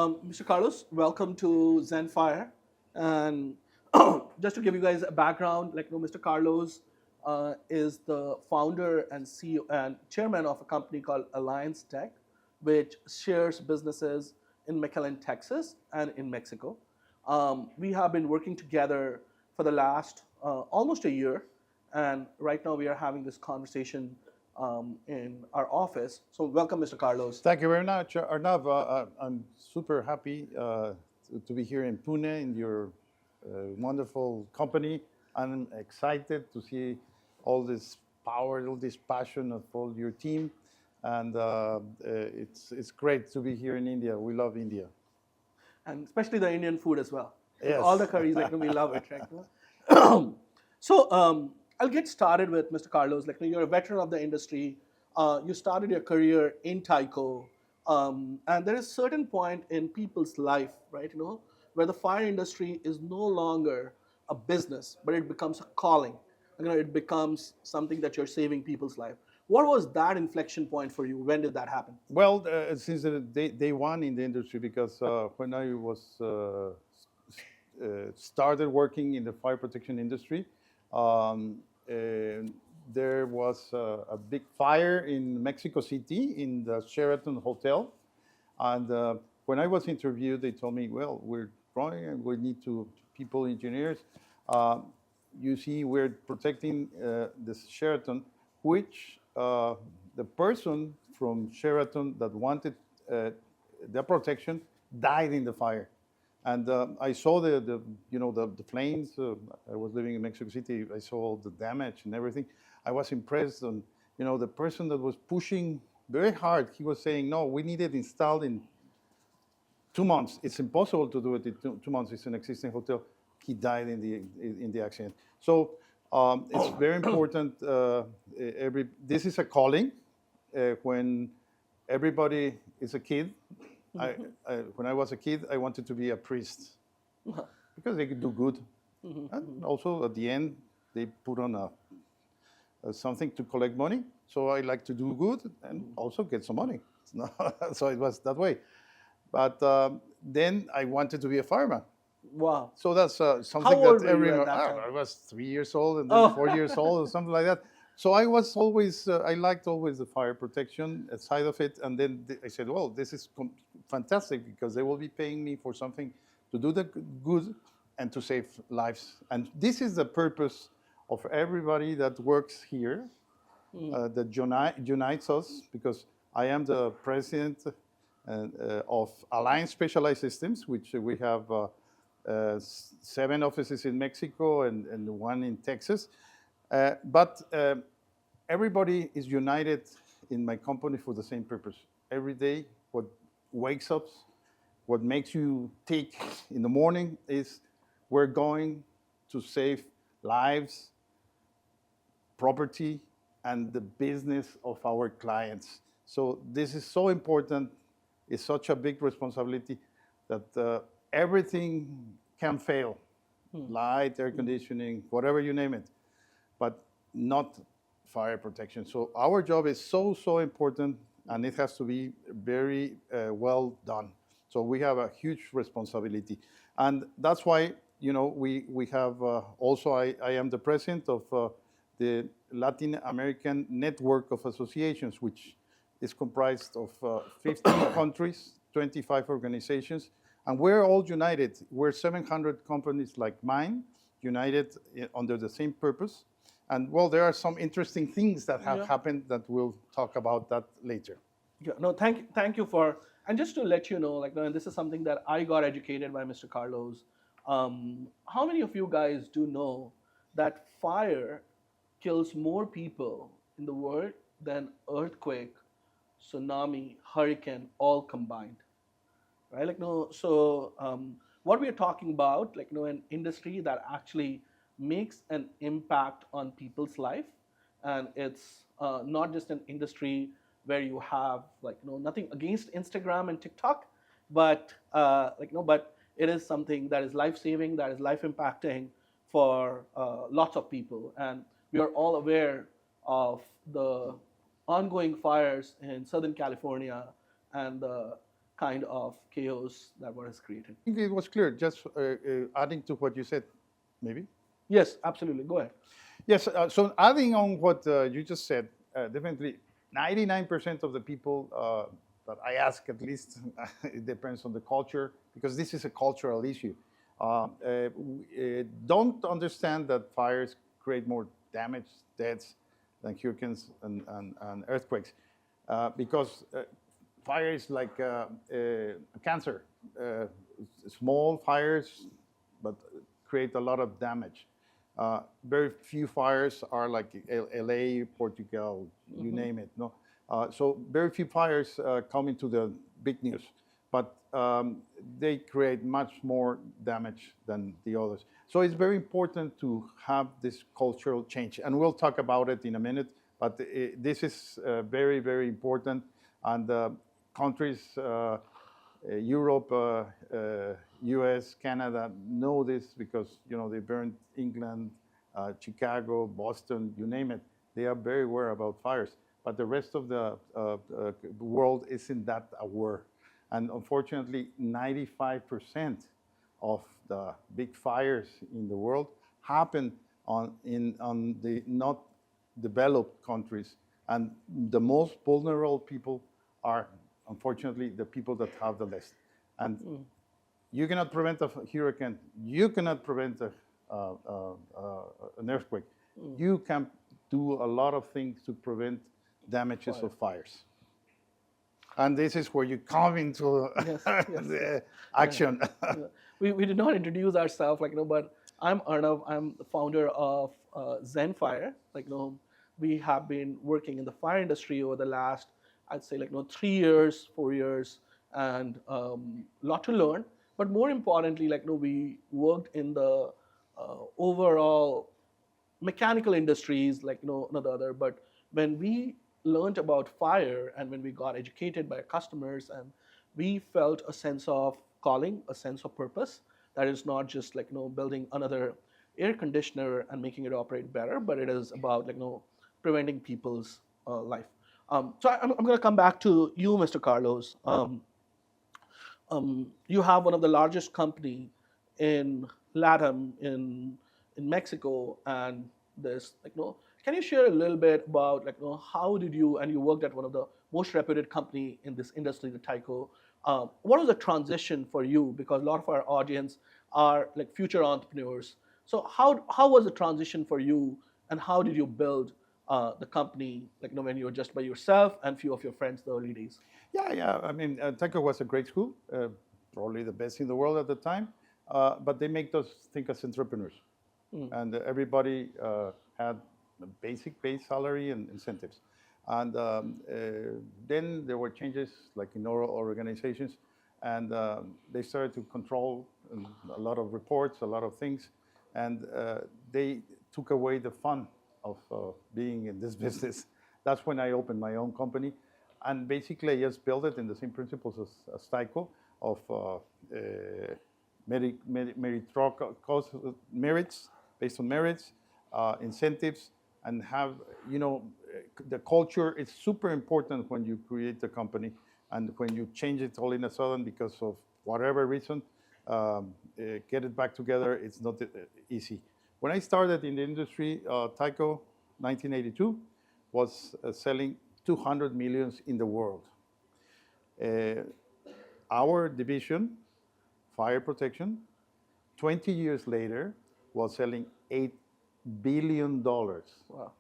Mr. Carlos, welcome to ZenFire. And just to give you guys a background, Mr. Carlos is the founder and CEO and chairman of a company called Alliance Tech, which shares businesses in McAllen, Texas, and in Mexico. We have been working together for the last almost a year, and right now we are having this conversation in our office. So, welcome, Mr. Carlos. Thank you very much, Arnav. I'm super happy to be here in Pune in your wonderful company. I'm excited to see all this power, all this passion of all your team, and it's great to be here in India. We love India, And especially the Indian food as well. Yes. All the curries, we love it, right? So I'll get started with Mr. Carlos. You're a veteran of the industry. You started your career in Tyco, and there is a certain point in people's life, right? Where the fire industry is no longer a business, but it becomes a calling. It becomes something that you're saving people's life. What was that inflection point for you? When did that happen? Well, since day one in the industry, because when I was started working in the fire protection industry, there was a big fire in Mexico City in the Sheraton Hotel. And when I was interviewed, they told me, well, we're growing and we need people, engineers. You see, we're protecting this Sheraton, which the person from Sheraton that wanted the protection died in the fire. And I saw the flames. I was living in Mexico City. I saw all the damage and everything. I was impressed. And the person that was pushing very hard, he was saying, "No, we need it installed in 2 months. It's impossible to do it in 2 months. It's an existing hotel." He died in the accident. So it's very important. This is a calling. When everybody is a kid. When I was a kid, I wanted to be a priest because they could do good. And also at the end, they put on something to collect money. So I like to do good and also get some money. So it was that way. But then I wanted to be a fireman. Wow. So that's something How old that were you everyone. at that time? I was 3 years old and then 4 years old or something like that. So I was always, I liked always the fire protection side of it. And then I said, well, this is fantastic because they will be paying me for something to do the good and to save lives. And this is the purpose of everybody that works here, that unites us, because I am the president of Alliance Specialized Systems, which we have 7 offices in Mexico and 1 in Texas. But everybody is united in my company for the same purpose. Every day, what wakes up, what makes you tick in the morning is we're going to save lives, property, and the business of our clients. So this is so important. It's such a big responsibility that everything can fail. Light, air conditioning, whatever you name it, but not fire protection. So our job is so important, and it has to be very well done. So we have a huge responsibility. And that's why, we have also, I am the president of the Latin American Network of Associations, which is comprised of 15 countries, 25 organizations, and we're all united. We're 700 companies like mine, united under the same purpose. And well, there are some interesting things that have happened that we'll talk about that later. Yeah, no, thank you for, and just to let you know, and this is something that I got educated by Mr. Carlos. How many of you guys do know that fire kills more people in the world than earthquake, tsunami, hurricane, all combined? Right? So what we are talking about, an industry that actually makes an impact on people's life, and it's not just an industry where you have nothing against Instagram and TikTok, but but it is something that is life-saving, that is life-impacting for lots of people. And we are all aware of the ongoing fires in Southern California and the kind of chaos that was created. I think it was clear. Just adding to what you said, maybe. Yes, absolutely. Go ahead. Yes. So adding on what you just said, definitely 99% of the people that I ask, at least, it depends on the culture, because this is a cultural issue. Don't understand that fires create more damage, deaths, than hurricanes and earthquakes, because fire is like a cancer. Small fires, but create a lot of damage. Very few fires are like LA, Portugal, you name it. No, so very few fires come into the big news, but they create much more damage than the others. So it's very important to have this cultural change, and we'll talk about it in a minute. But this is very, very important, and countries. Europe, U.S., Canada know this because they burned England, Chicago, Boston, you name it. They are very aware about fires, but the rest of the world isn't that aware. And unfortunately, 95% of the big fires in the world happen on the not developed countries, and the most vulnerable people are, unfortunately, the people that have the less. And you cannot prevent a hurricane. You cannot prevent an earthquake. You can do a lot of things to prevent damages of fires. And this is where you come into the action. We did not introduce ourselves, but I'm Arnav. I'm the founder of ZenFire. We have been working in the fire industry over the last, I'd say, 3 years, 4 years, and a lot to learn. But more importantly, we worked in the overall mechanical industries, none of the other. But when we learned about fire and when we got educated by our customers, and we felt a sense of calling, a sense of purpose, that is not just building another air conditioner and making it operate better, but it is about preventing people's life. So I'm going to come back to you, Mr. Carlos. You have one of the largest company in LATAM, in Mexico, and this can you share a little bit about how did you, and you worked at one of the most reputed company in this industry, the Tyco. What was the transition for you? Because a lot of our audience are future entrepreneurs. So how was the transition for you, and how did you build the company, when you were just by yourself and few of your friends the early days? Yeah. I mean, Tyco was a great school, probably the best in the world at the time, but they make us think as entrepreneurs. And everybody had a basic base salary and incentives. And then there were changes, like in all organizations, and they started to control a lot of reports, a lot of things, and they took away the fun of being in this business. That's when I opened my own company, and basically I just built it in the same principles as Tyco, of merits, based on merits, incentives, and have, the culture is super important when you create a company, and when you change it all in a sudden because of whatever reason, get it back together, it's not easy. When I started in the industry, Tyco, 1982, was selling 200 millions in the world. Our division, fire protection, 20 years later, was selling $8 billion. Wow.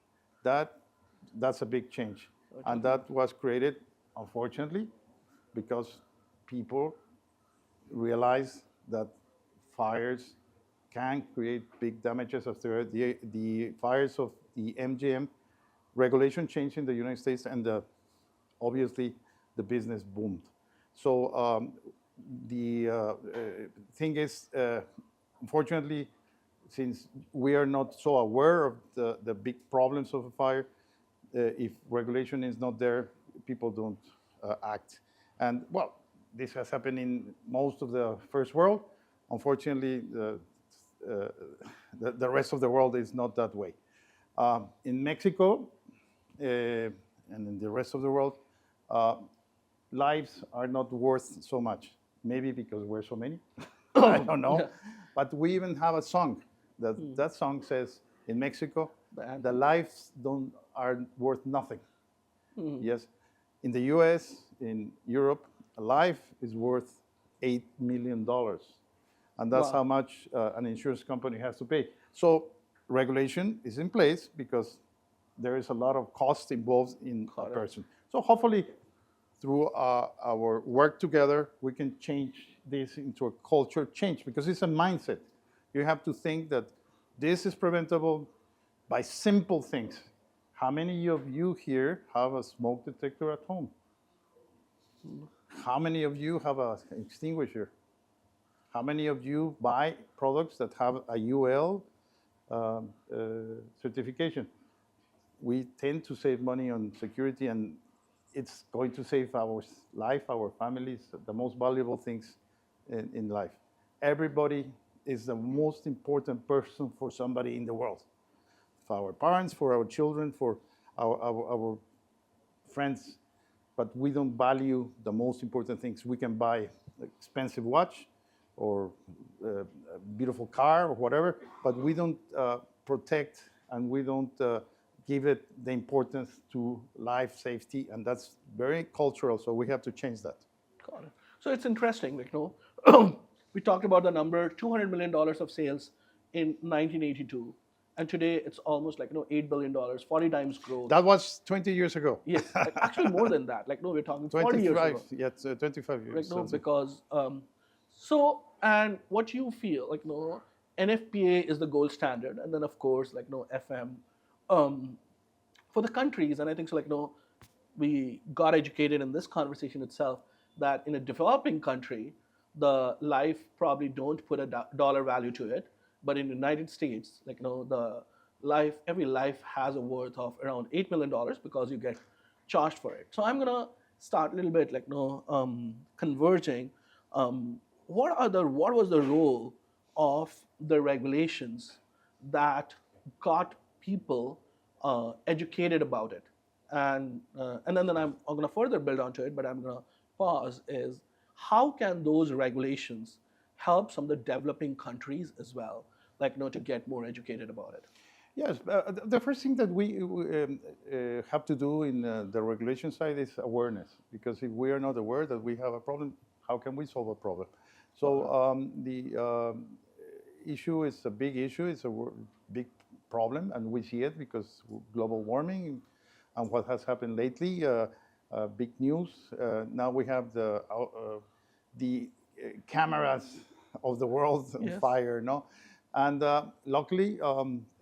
That's a big change. Okay. And that was created, unfortunately, because people realized that fires can create big damages after the fires of the MGM regulation changed in the United States, and obviously the business boomed. So the thing is, unfortunately, since we are not so aware of the big problems of a fire, if regulation is not there, people don't act. And well, this has happened in most of the first world. Unfortunately, the rest of the world is not that way. In Mexico and in the rest of the world, lives are not worth so much. Maybe because we're so many. I don't know. Yeah. But we even have a song. That song says in Mexico, The the anthem. lives don't are worth nothing. Yes. In the US, in Europe, a life is worth $8 million. And that's how Wow. much an insurance company has to pay. So regulation is in place because there is a lot of cost involved in a Got it. person. So hopefully, through our work together, we can change this into a culture change because it's a mindset. You have to think that this is preventable by simple things. How many of you here have a smoke detector at home? How many of you have an extinguisher? How many of you buy products that have a UL certification? We tend to save money on security, and it's going to save our life, our families, the most valuable things in life. Everybody is the most important person for somebody in the world. For our parents, for our children, for our friends, but we don't value the most important things. We can buy an expensive watch or a beautiful car or whatever, but we don't protect and we don't give it the importance to life safety, and that's very cultural, so we have to change that. Got it. So it's interesting, like, we talked about the number $200 million of sales in 1982, and today it's almost like $8 billion, 40 times growth. That was 20 years ago. Yes, like, actually more than that. Like, no, we're talking 40 years 25, ago. yes, 25 Like, years. no, That's it. because so, and what you feel like, NFPA is the gold standard, and then of course, like, FM, um, for the countries, and I think so, like, we got educated in this conversation itself that in a developing country, the life probably don't put a dollar value to it, but in the United States, like, the life, every life has a worth of around $8 million because you get charged for it. So I'm gonna start a little bit like, converging. What was the role of the regulations that got people educated about it? And then I'm going to further build onto it, but I'm going to pause. Is how can those regulations help some of the developing countries as well, like, to get more educated about it? Yes, the first thing that we have to do in the regulation side is awareness, because if we are not aware that we have a problem, how can we solve a problem? So the issue is a big issue. It's a big problem, and we see it because global warming and what has happened lately. Big news. Now we have the cameras of the world on Yes. fire, no? And luckily,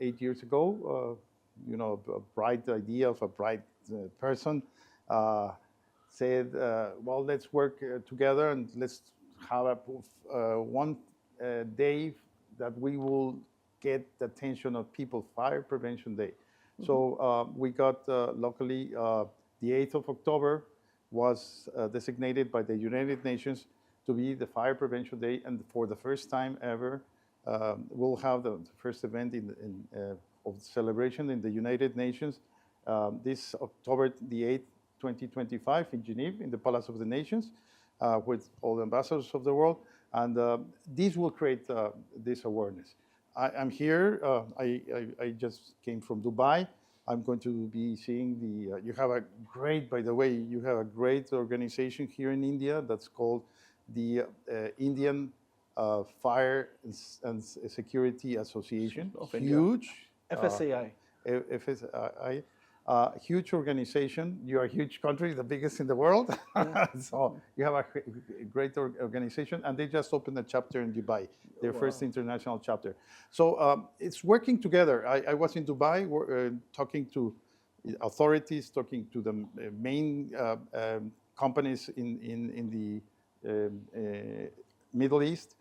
8 years ago, a bright idea of a bright person said, well, let's work together and let's have one day that we will get the attention of people, Fire Prevention Day. So we got, luckily, the 8th of October was designated by the United Nations to be the Fire Prevention Day, and for the first time ever, we'll have the first event of celebration in the United Nations this October the 8th, 2025 in Geneva, in the Palace of the Nations, with all the ambassadors of the world. And this will create this awareness. I'm here. I just came from Dubai. I'm going to be seeing you have a great, by the way, you have a great organization here in India that's called the Indian Fire and Security Association. Of India. Huge. FSAI. FSI. Huge organization. You're a huge country, the biggest in the world. So you have a great organization, and they just opened a chapter in Dubai, their first international chapter. So it's working together. I was in Dubai talking to authorities, talking to the main companies in the Middle East,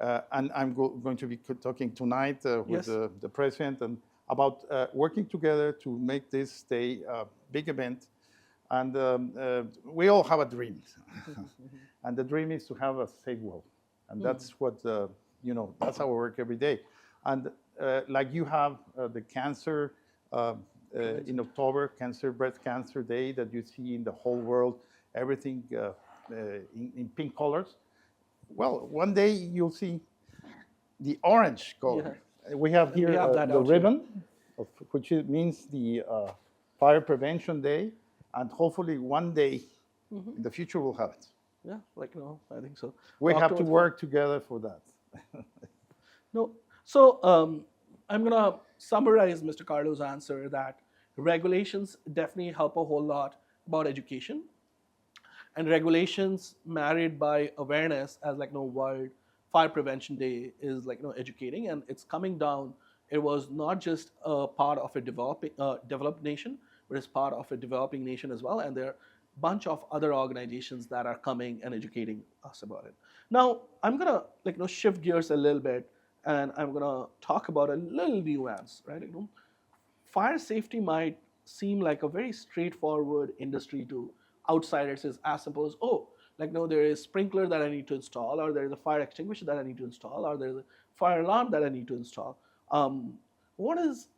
and I'm going to be talking tonight with the president and about working together to make this day a big event. And we all have a dream. And the dream is to have a safe world. And that's what, that's our work every day. And like you have the cancer in October, breast cancer day that you see in the whole world. everything in pink colors. Well, one day you'll see the orange color. We have We here have that the out here. ribbon, which means the Fire Prevention Day, and hopefully one day in the future we'll have it. Yeah, I think so. We have to October work together for that. No. So I'm going to summarize Mr. Carlos' answer that regulations definitely help a whole lot about education. And regulations married by awareness as World Fire Prevention Day is educating, and it's coming down. It was not just a part of a developed nation, but it's part of a developing nation as well. And there are a bunch of other organizations that are coming and educating us about it. Now I'm gonna shift gears a little bit, and I'm gonna talk about a little nuance, right? Fire safety might seem like a very straightforward industry to outsiders. Is as simple as, oh, no, there is sprinkler that I need to install, or there is a fire extinguisher that I need to install, or there's a fire alarm that I need to install. What is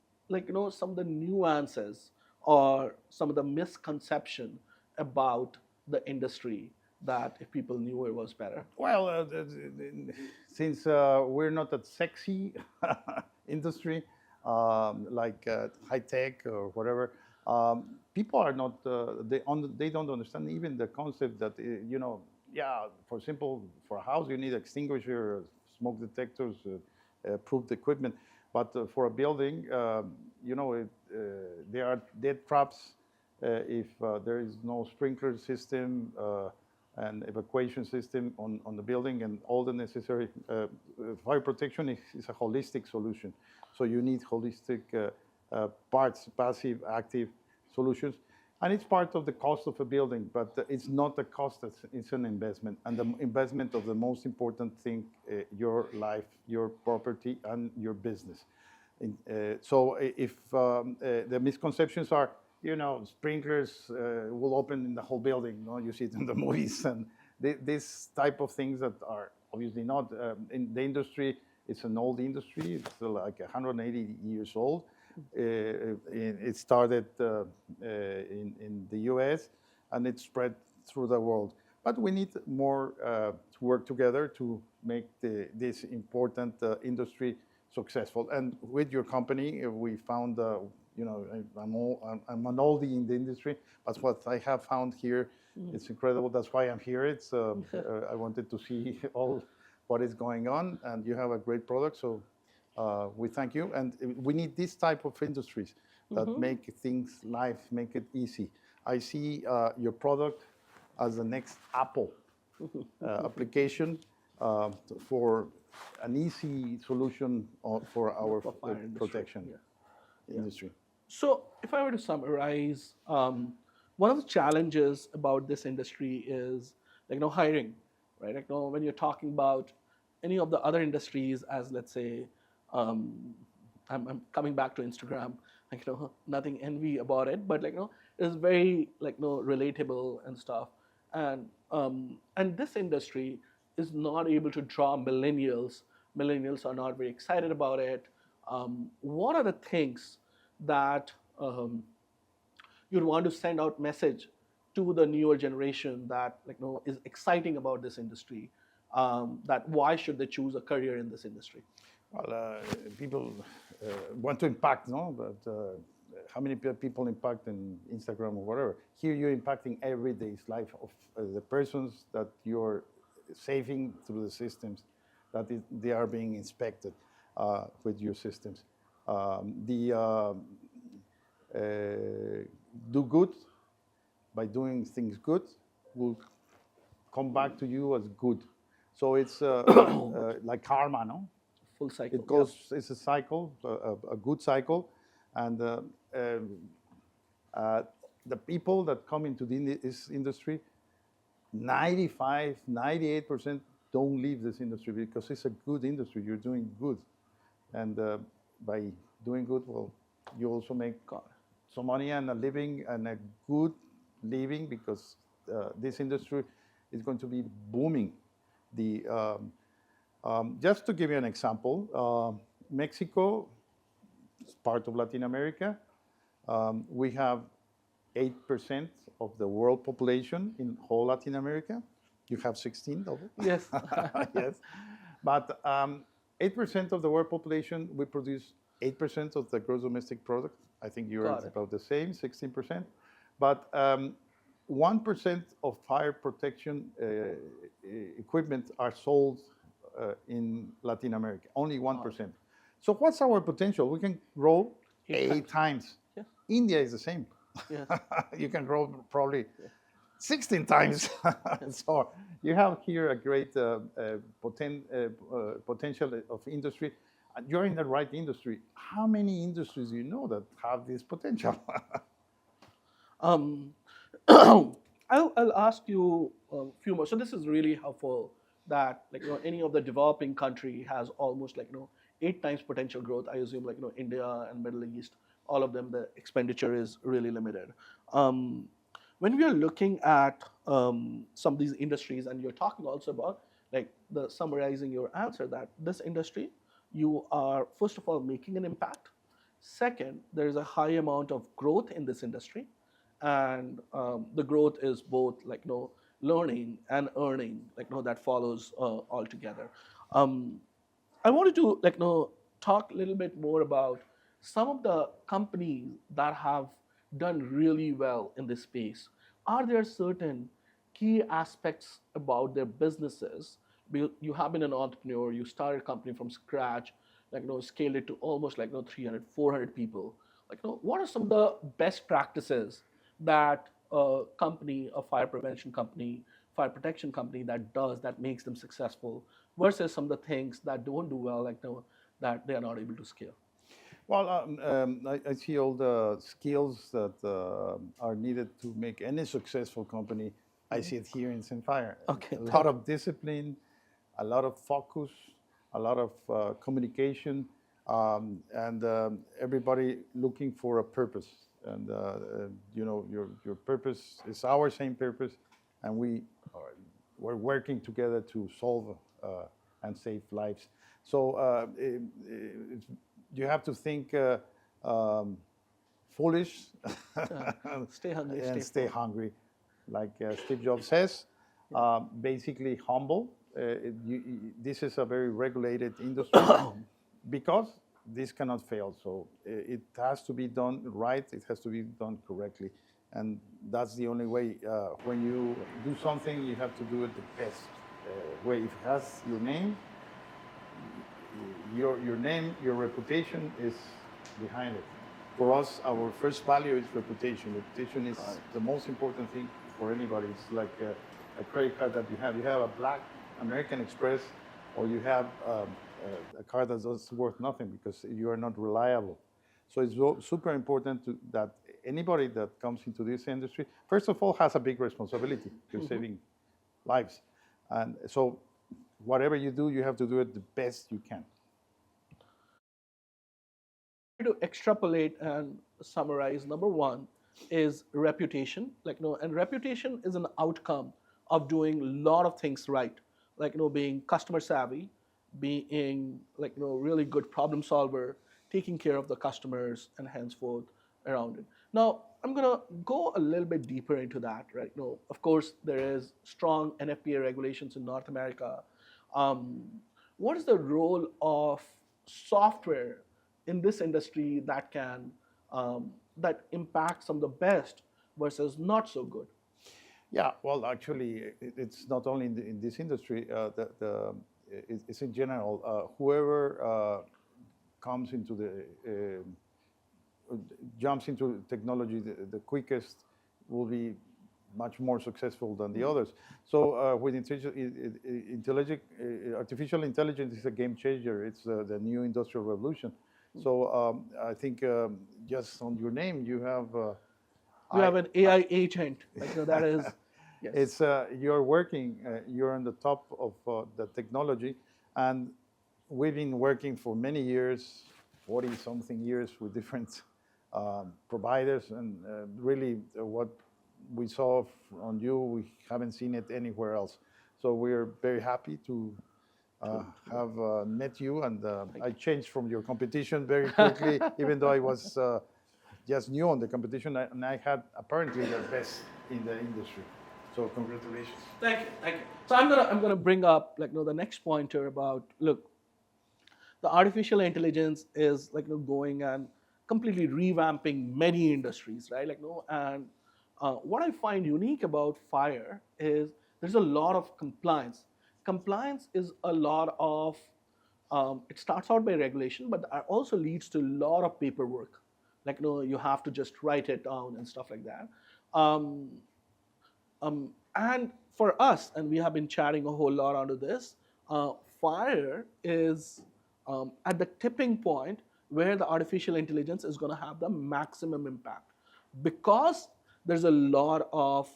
some of the nuances or some of the misconception about the industry that if people knew it was better? Well, since we're not that sexy industry, like high tech or whatever, people are not, they don't understand even the concept that, yeah, for a house, you need extinguisher, smoke detectors, approved equipment. But for a building, there are dead traps if there is no sprinkler system and evacuation system on the building, and all the necessary fire protection is a holistic solution. So you need holistic parts, passive, active solutions. And it's part of the cost of a building, but it's not a cost, it's an investment. And the investment of the most important thing, your life, your property, and your business. So if the misconceptions are, sprinklers will open in the whole building. You see it in the movies, and this type of things that are obviously not in the industry. It's an old industry. It's like 180 years old. It started in the U.S. and it spread through the world. But we need more to work together to make this important industry successful. And with your company, we found, I'm an oldie in the industry, but what I have found here, it's incredible. That's why I'm here. It's I wanted to see all what is going on, and you have a great product. So we thank you, and we need this type of industries that make things make it easy. I see your product as the next Apple application for an easy solution for our fire protection industry. So if I were to summarize, one of the challenges about this industry is hiring, right? When you're talking about any of the other industries, as let's say, I'm coming back to Instagram, nothing envy about it, but it's very relatable and stuff, and this industry is not able to draw millennials. Millennials are not very excited about it. What are the things that you'd want to send out message to the newer generation that is exciting about this industry? That why should they choose a career in this industry? Well, people want to impact, no? But how many people impact in Instagram or whatever? Here you're impacting everyday's life of the persons that you're saving through the systems that they are being inspected with your systems. Do good by doing things good will come back to you as good. So it's like karma, no? Full cycle. It goes. It's a cycle, a good cycle, and the people that come into this industry, 95, 98% don't leave this industry because it's a good industry. You're doing good, and by doing good, well, you also make some money and a living and a good living because this industry is going to be booming. Just to give you an example, Mexico is part of Latin America. We have 8% of the world population in whole Latin America. You have 16 of it. Yes. Yes. But 8% of the world population, we produce 8% of the gross domestic product. I think you're Got it. about the same, 16%. But 1% of fire protection equipment are sold in Latin America, only 1%. So what's our potential? We can grow eight times. Yeah. India is the same. Yes. You can grow probably 16 times. So you have here a great potential of industry. You're in the right industry. How many industries do you know that have this potential? Um, I'll ask you a few more. So this is really helpful that any of the developing country has almost 8 times potential growth. I assume India and Middle East, all of them, the expenditure is really limited. When we are looking at some of these industries, and you're talking also about the summarizing your answer that this industry, you are first of all making an impact. Second, there is a high amount of growth in this industry, and the growth is both learning and earning that follows all together. I wanted to talk a little bit more about some of the companies that have done really well in this space. Are there certain key aspects about their businesses? You have been an entrepreneur, you started a company from scratch, scaled it to almost 300, 400 people. What are some of the best practices that a company, a fire prevention company, fire protection company that makes them successful versus some of the things that don't do well, that they are not able to scale? Well, I see all the skills that are needed to make any successful company. I see it here in ZenFire. Okay, A lot of discipline, a lot of focus, a lot of communication, and everybody looking for a purpose. And your purpose is our same purpose, and we're working together to solve and save lives. So you have to think foolish Stay hungry, and stay stay hungry, like Steve Jobs says. Basically humble. This is a very regulated industry because this cannot fail. So it has to be done right. It has to be done correctly, and that's the only way. When you do something, you have to do it the best way. If it has your name, your reputation is behind it. For us, our first value is reputation. Reputation is the most important thing for anybody. It's like a credit card that you have. You have a black American Express, or you have a card that's worth nothing because you are not reliable. So it's super important that anybody that comes into this industry, first of all, has a big responsibility. You're saving lives. And so whatever you do, you have to do it the best you can. To extrapolate and summarize, number one is reputation. And reputation is an outcome of doing a lot of things right. Being customer savvy, being really good problem solver, taking care of the customers, and henceforth around it. Now, I'm gonna go a little bit deeper into that, right? Of course, there is strong NFPA regulations in North America. What is the role of software in this industry that can that impacts some of the best versus not so good? Yeah, well, actually, it's not only in this industry. It's in general. Whoever comes into jumps into technology the quickest will be much more successful than the others. So with artificial intelligence is a game changer. It's the new industrial revolution. So I think just on your name, you have you have an AI agent. That is. Yes. It's you're working. You're on the top of the technology, and we've been working for many years, 40-something years, with different providers, and really what we saw on you, we haven't seen it anywhere else. So we're very happy to have met you, and I changed from your competition very quickly, even though I was just new on the competition, and I had apparently the best in the industry. So congratulations. Thank you, thank you. So I'm gonna bring up the next pointer about, look, the artificial intelligence is going and completely revamping many industries, right? And what I find unique about fire is there's a lot of compliance. Compliance is a lot of it starts out by regulation, but that also leads to a lot of paperwork. You have to just write it down and stuff like that. Um, and for us, and we have been chatting a whole lot onto this, fire is at the tipping point where the artificial intelligence is going to have the maximum impact, because there's a lot of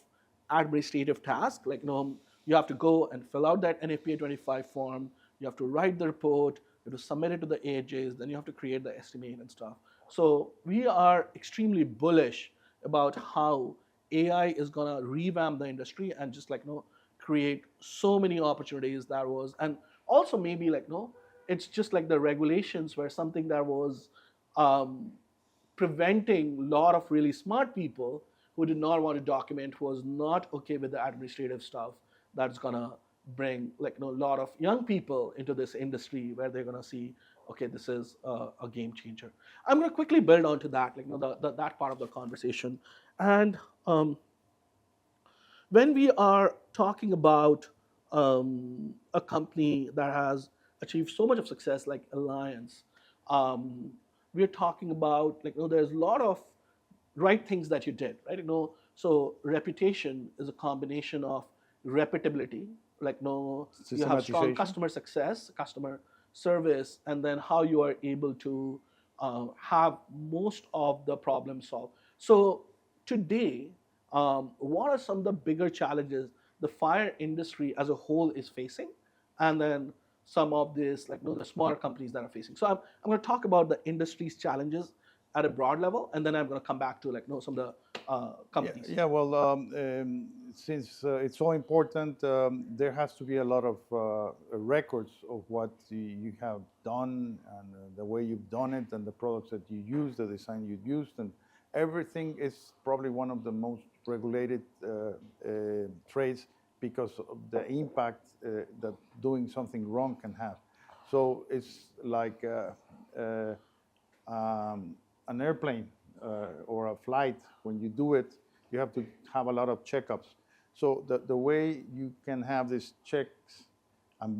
administrative tasks. You have to go and fill out that NFPA 25 form, you have to write the report, you have to submit it to the AHJs, then you have to create the estimate and stuff. So we are extremely bullish about how AI is gonna revamp the industry and just create so many opportunities that was, and also maybe it's just like the regulations were something that was um, preventing a lot of really smart people who did not want to document, who was not okay with the administrative stuff, that's gonna bring a lot of young people into this industry where they're gonna see, okay, this is a game changer. I'm gonna quickly build onto that, that part of the conversation. And when we are talking about a company that has achieved so much of success like Alliance, we're talking about there's a lot of right things that you did, right? So reputation is a combination of reputability, you have strong Systematization. customer success, customer service, and then how you are able to have most of the problem solved. So today, what are some of the bigger challenges the fire industry as a whole is facing, and then some of this the smaller companies that are facing. So I'm going to talk about the industry's challenges at a broad level, and then I'm going to come back to some of the companies. Yeah, well, since it's so important, there has to be a lot of records of what you have done and the way you've done it and the products that you use, the design you used, and everything is probably one of the most regulated trades because of the impact that doing something wrong can have. So it's like an airplane or a flight. When you do it, you have to have a lot of checkups. So the way you can have these checks and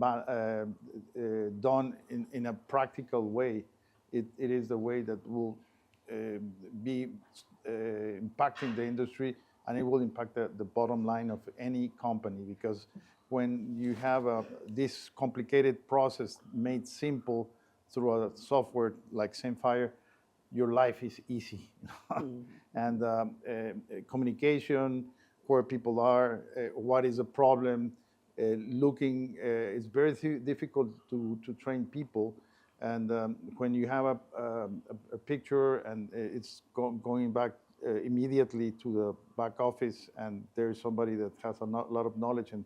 done in a practical way, it is the way that will be impacting the industry, and it will impact the bottom line of any company, because when you have this complicated process made simple through a software like ZenFire, your life is easy. And communication, where people are, what is the problem, looking, it's very difficult to train people. And when you have a picture and it's going back immediately to the back office, and there's somebody that has a lot of knowledge, and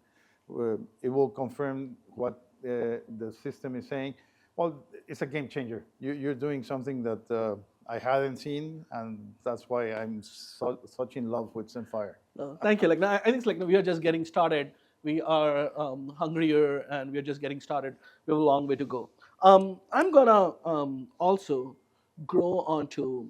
it will confirm what the system is saying, well, it's a game changer. You're doing something that I hadn't seen, and that's why I'm such in love with ZenFire. Thank you. I think it's we are just getting started. We are hungrier, and we are just getting started. We have a long way to go. I'm gonna also grow onto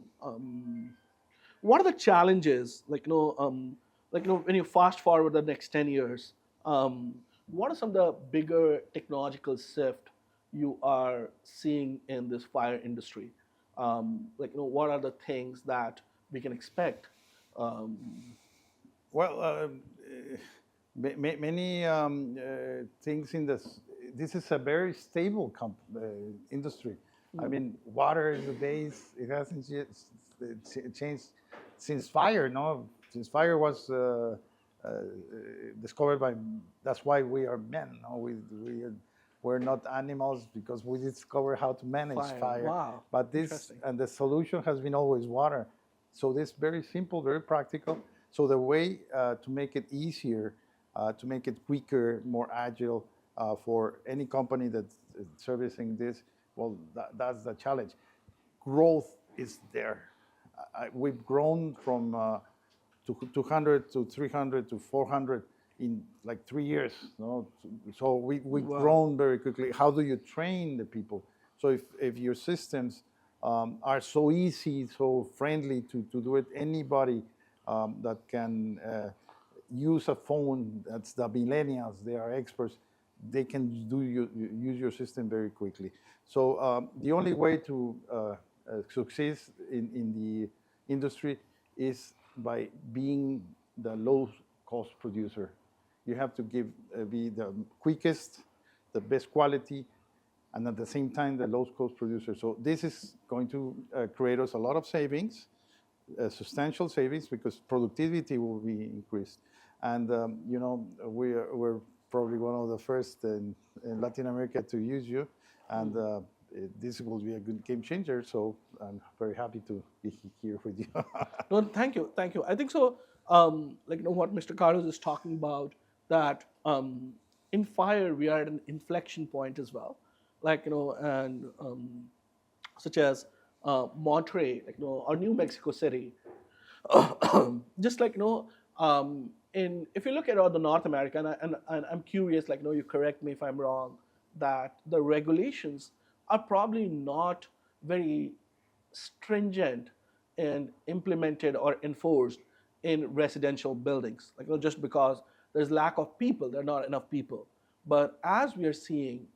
what are the challenges, when you fast forward the next 10 years, what are some of the bigger technological shift you are seeing in this fire industry? What are the things that we can expect? Well, many things in this. This is a very stable industry. I mean, water is the base. It hasn't changed since fire. No, since fire was discovered by. That's why we are men. No, we're not animals, because we discovered how to manage fire. Wow. But this, and the solution has been always water. So this very simple, very practical. So the way to make it easier, to make it quicker, more agile for any company that's servicing this, well, that's the challenge. Growth is there. we've grown from 200 to 300 to 400 in like 3 years. No? So we've Wow. grown very quickly. How do you train the people? So if your systems are so easy, so friendly to do it, anybody that can use a phone, that's the millennials, they are experts, they can use your system very quickly. So the only way to succeed in the industry is by being the low cost producer. You have to be the quickest, the best quality, and at the same time the lowest cost producer. So this is going to create us a lot of savings, substantial savings, because productivity will be increased. And we're probably one of the first in Latin America to use you, and this will be a good game changer. So I'm very happy to be here with you. No, thank you, thank you. I think so. What Mr. Carlos is talking about, that in fire we are at an inflection point as well, and such as Monterey, or New Mexico City, just in if you look at all the North America, and I'm curious, you correct me if I'm wrong, that the regulations are probably not very stringent and implemented or enforced in residential buildings, just because there's lack of people, there are not enough people. But as we are seeing,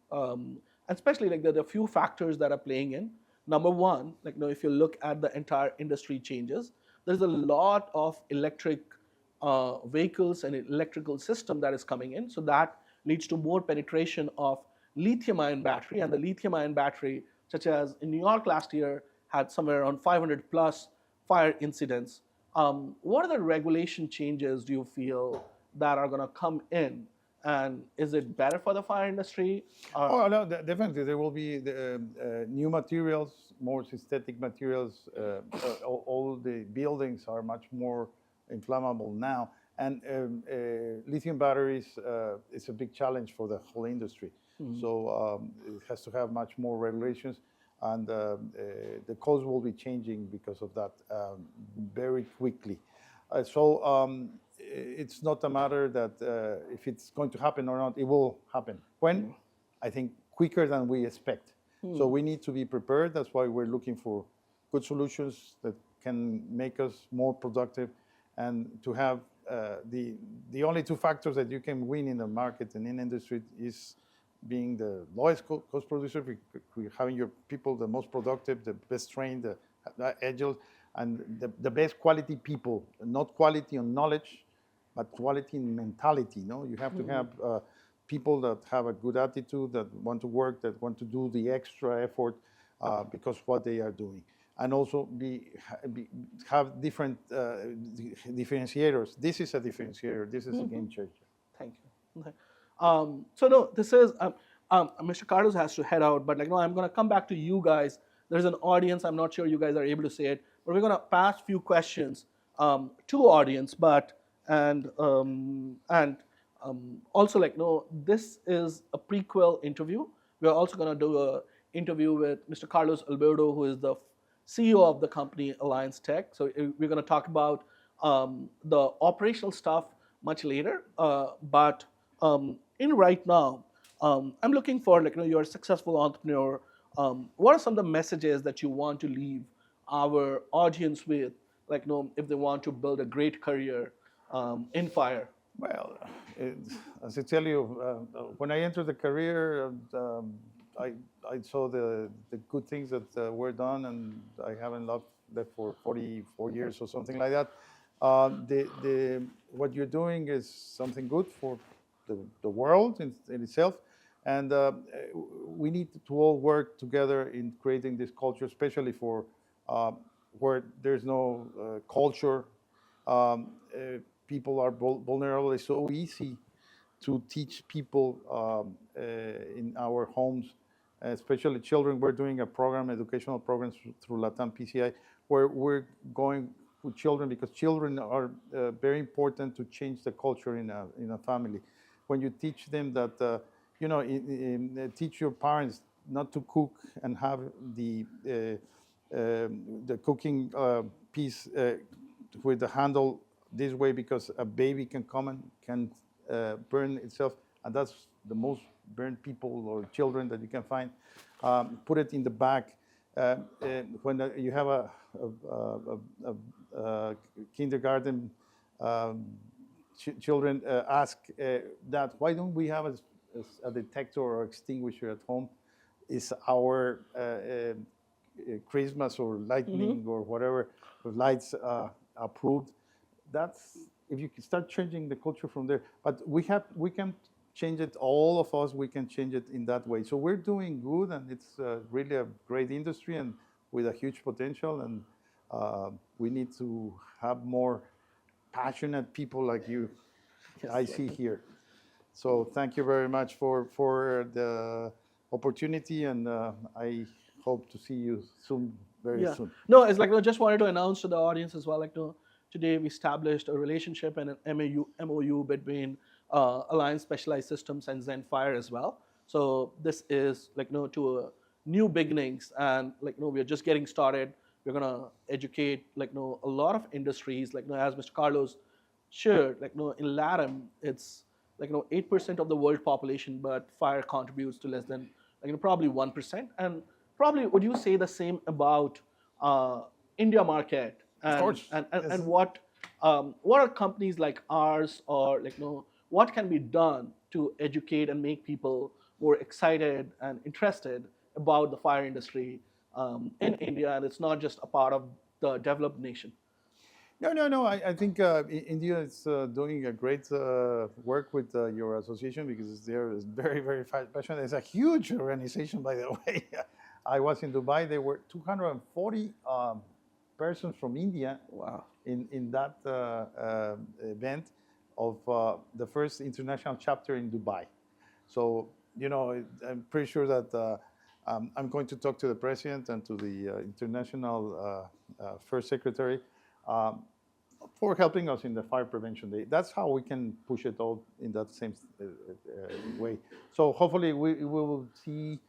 especially there are a few factors that are playing in. Number one, if you look at the entire industry changes, there's a lot of electric vehicles and electrical system that is coming in. So that leads to more penetration of lithium-ion battery, and the lithium-ion battery, such as in New York last year, had somewhere around 500 plus fire incidents. What are the regulation changes do you feel that are going to come in? And is it better for the fire industry? Oh, no, definitely. There will be new materials, more synthetic materials. All the buildings are much more inflammable now. And lithium batteries is a big challenge for the whole industry. So it has to have much more regulations. And the cost will be changing because of that very quickly. It's not a matter that if it's going to happen or not, it will happen. When? I think quicker than we expect. So we need to be prepared. That's why we're looking for good solutions that can make us more productive, and to have the only two factors that you can win in the market and in industry is being the lowest cost producer, having your people the most productive, the best trained, the agile, and the best quality people. Not quality on knowledge, but quality in mentality. No, you have to have people that have a good attitude, that want to work, that want to do the extra effort because what they are doing, and also have different differentiators. This is a differentiator. This is a game changer. Thank you. Okay. So no, this is Mr. Carlos has to head out, but I'm going to come back to you guys. There's an audience. I'm not sure you guys are able to say it, but we're going to pass few questions to audience. Also this is a prequel interview. We're also going to do an interview with Mr. Carlos Alberto, who is the CEO of the company Alliance Tech. So we're going to talk about the operational stuff much later, but in right now, I'm looking for you're a successful entrepreneur. What are some of the messages that you want to leave our audience with, if they want to build a great career in fire? Well, as I tell you, when I entered the career, I saw the good things that were done, and I haven't left for 44 years or something like that. What you're doing is something good for the world in itself, and we need to all work together in creating this culture, especially for where there's no culture. People are vulnerable. It's so easy to teach people in our homes, especially children. We're doing a program, educational programs through Latam PCI, where we're going with children, because children are very important to change the culture in a family. When you teach them that, teach your parents not to cook and have the cooking piece with the handle this way because a baby can come and can burn itself, and that's the most burned people or children that you can find. Put it in the back. When you have a kindergarten children ask that, why don't we have a detector or extinguisher at home? Is our Christmas or lightning or whatever lights approved? That's if you can start changing the culture from there. But we can change it. All of us, we can change it in that way. So we're doing good, and it's really a great industry and with a huge potential. And we need to have more passionate people like you. Yes, I see here. So thank you very much for the opportunity, and I hope to see you soon, very soon. No, it's like I just wanted to announce to the audience as well. Like, no, today we established a relationship and an MOU between Alliance Specialized Systems and ZenFire as well. So this is like no to new beginnings, and like no, we are just getting started. We're gonna educate like no a lot of industries. Like no, as Mr. Carlos shared, like no in LATAM, it's like 8% of the world population, but fire contributes to less than probably 1%. And probably would you say the same about India market? And, Of course. And what are companies like ours, or like what can be done to educate and make people more excited and interested about the fire industry in India, and it's not just a part of the developed nation? No. I think India is doing a great work with your association because they're very, very passionate. It's a huge organization, by the way. I was in Dubai. There were 240 persons from India. Wow. In that event of the first international chapter in Dubai. So, I'm pretty sure that I'm going to talk to the president and to the international first secretary for helping us in the Fire Prevention Day. That's how we can push it all in that same way. So hopefully we will see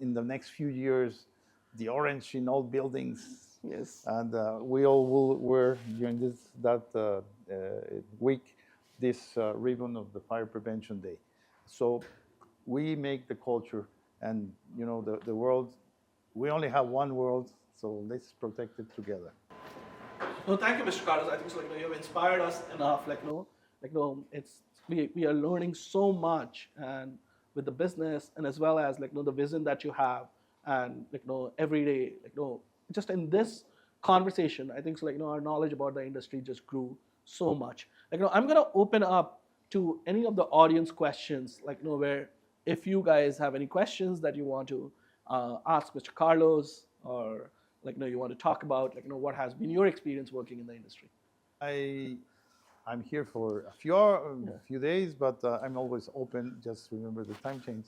in the next few years the orange in all buildings. Yes. And we all will wear during that week this ribbon of the Fire Prevention Day. So we make the culture, and the world. We only have one world, so let's protect it together. No, thank you, Mr. Carlos. I think so, you have inspired us enough. It's we are learning so much, and with the business, and as well as the vision that you have, and every day, just in this conversation, I think so, our knowledge about the industry just grew so much. I'm gonna open up to any of the audience questions, where if you guys have any questions that you want to ask Mr. Carlos, or you want to talk about what has been your experience working in the industry. I'm here for a few days, but I'm always open. Just remember the time change.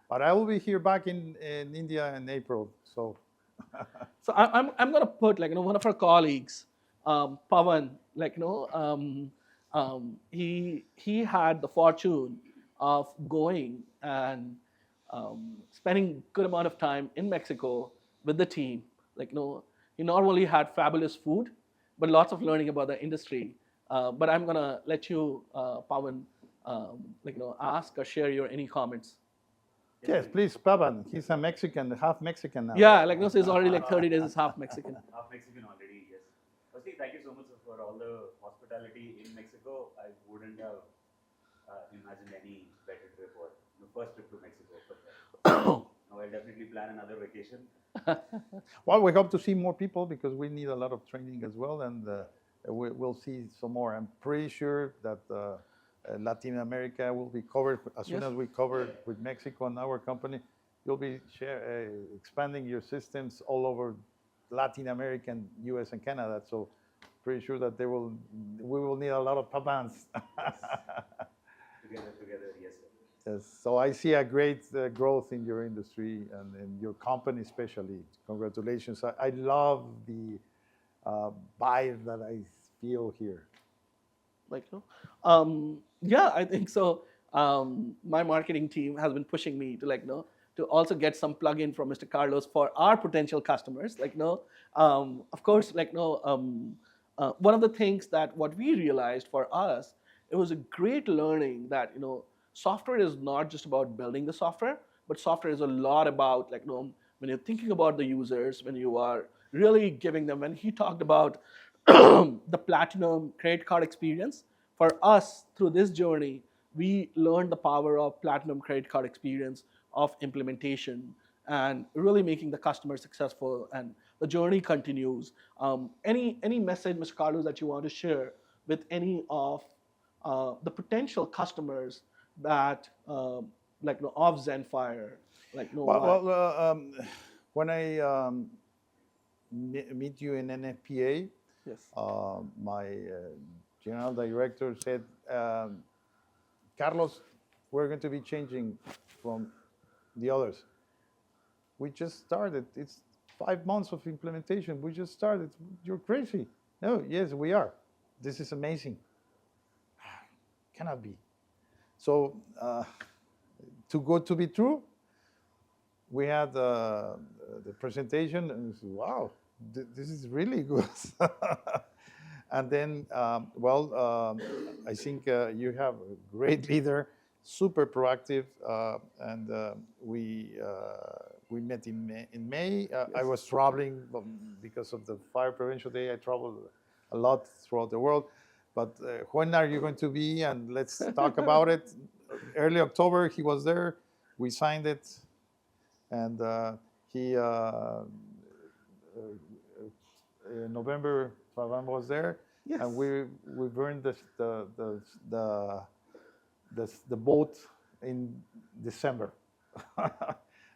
But I will be here back in India in April. So so I'm gonna put one of our colleagues, Pawan, he had the fortune of going and spending good amount of time in Mexico with the team. He not only had fabulous food, but lots of learning about the industry. But I'm gonna let you, Pawan, ask or share your any comments. Yes, please, Pavan. He's a Mexican, half Mexican now. Yeah, so he's already 30 days is half Mexican. Half Mexican already, yes. Firstly, thank you so much for all the hospitality in Mexico. I wouldn't have imagined any better trip or the first trip to Mexico. But now I'll definitely plan another vacation. Well, we hope to see more people because we need a lot of training as well, and we'll see some more. I'm pretty sure that Latin America will be covered as soon as we cover with Mexico and our company. You'll be expanding your systems all over Latin America, and US and Canada. So pretty sure that we will need a lot of Pavans. together, yes, sir. Yes. So I see a great growth in your industry and in your company especially. Congratulations. I love the vibe that I feel here. Yeah, I think so. My marketing team has been pushing me to to also get some plug-in from Mr. Carlos for our potential customers. Of course, one of the things that what we realized for us, it was a great learning that software is not just about building the software, but software is a lot about when you're thinking about the users, when you are really giving them. When he talked about the platinum credit card experience, for us through this journey, we learned the power of platinum credit card experience of implementation and really making the customer successful, and the journey continues. Any message, Mr. Carlos, that you want to share with any of the potential customers that of ZenFire, when I meet you in NFPA, yes, my general director said, Carlos, we're going to be changing from the others. We just started. It's 5 months of implementation. We just started. You're crazy. No, yes, we are. This is amazing. Cannot be. So, too good to be true, we had the presentation, and said, wow, this is really good. And then, I think you have a great leader, super proactive, and we met in May. Yes. I was traveling because of the Fire Prevention Day. I traveled a lot throughout the world. But when are you going to be? And let's talk about it. Early October, he was there. We signed it, and November, Pavan was there. Yes. And we burned the boat in December.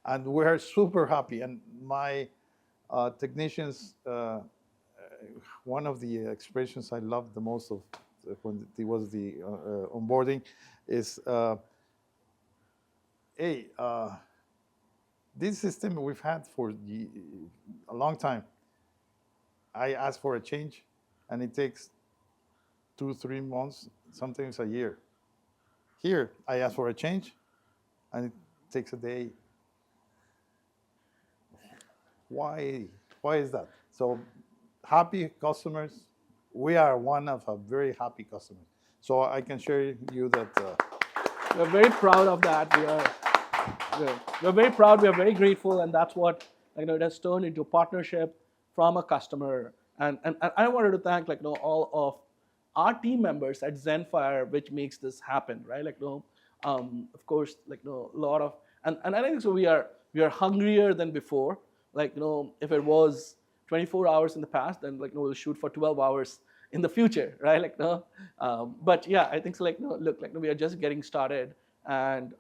And we're super happy. And my technicians, one of the expressions I loved the most of when it was the onboarding is, hey, this system we've had for a long time. I asked for a change, and it takes 2-3 months, sometimes a year. Here, I ask for a change, and it takes a day. Why is that? So, happy customers. We are one of a very happy customers. So I can share you that. We're very proud of that. We're very proud. We are very grateful, and that's what it has turned into a partnership from a customer. And I wanted to thank all of our team members at ZenFire, which makes this happen, right? Of course, a lot of and I think so. We are hungrier than before. If it was 24 hours in the past, then we'll shoot for 12 hours in the future, right? But yeah, I think so. We are just getting started, and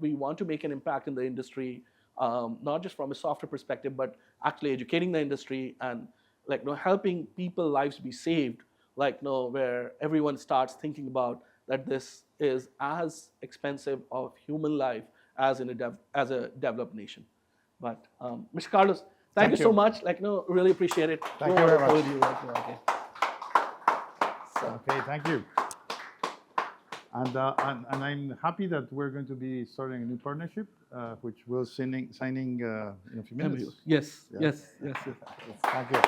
we want to make an impact in the industry, not just from a software perspective, but actually educating the industry and helping people's lives be saved. Where everyone starts thinking about that this is as expensive of human life as as a developed nation. But Mr. Carlos, thank you so much. Really appreciate it. Thank you very much. Okay. Okay, thank you. And I'm happy that we're going to be starting a new partnership, which we'll signing in a few minutes. Yes. Yeah. Yes. Thank you.